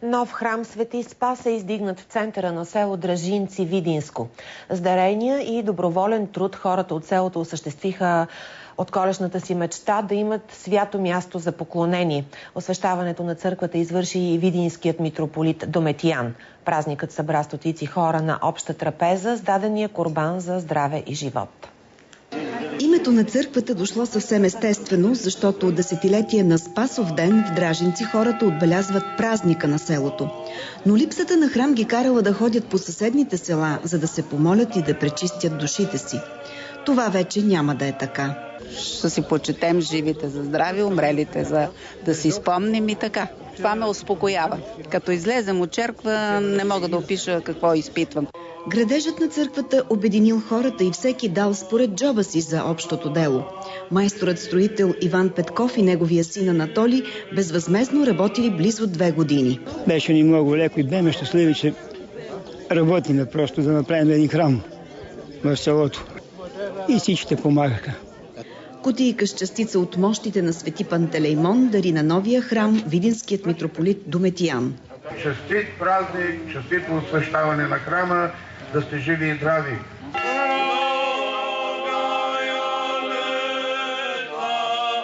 Нов храм Свети Спас е издигнат в центъра на село Дражинци, Видинско. С дарения и доброволен труд хората от селото осъществиха от колешната си мечта да имат свято място за поклонение. Освещаването на църквата извърши и видинският митрополит Дометиян. Празникът събра стотици хора на обща трапеза с дадения курбан за здраве и живот. Името на църквата дошло съвсем естествено, защото от десетилетие на Спасов ден в Дражинци хората отбелязват празника на селото. Но липсата на храм ги карала да ходят по съседните села, за да се помолят и да пречистят душите си. Това вече няма да е така. Ще си почетем живите за здрави, умрелите за да си спомним и така. Това ме успокоява. Като излезем от черква, не мога да опиша какво изпитвам. Градежът на църквата обединил хората и всеки дал според джоба си за общото дело. Майсторът-строител Иван Петков и неговия син Анатолий безвъзмездно работили близо 2 години. Беше ни много леко и беме щастливи, че работиме просто да направим един храм в селото. И всички помагаха. Кутийка с частица от мощите на Свети Пантелеймон дари на новия храм видинският митрополит Дометиян. Честит празник, честито освещаване на храма, да сте живи и здрави!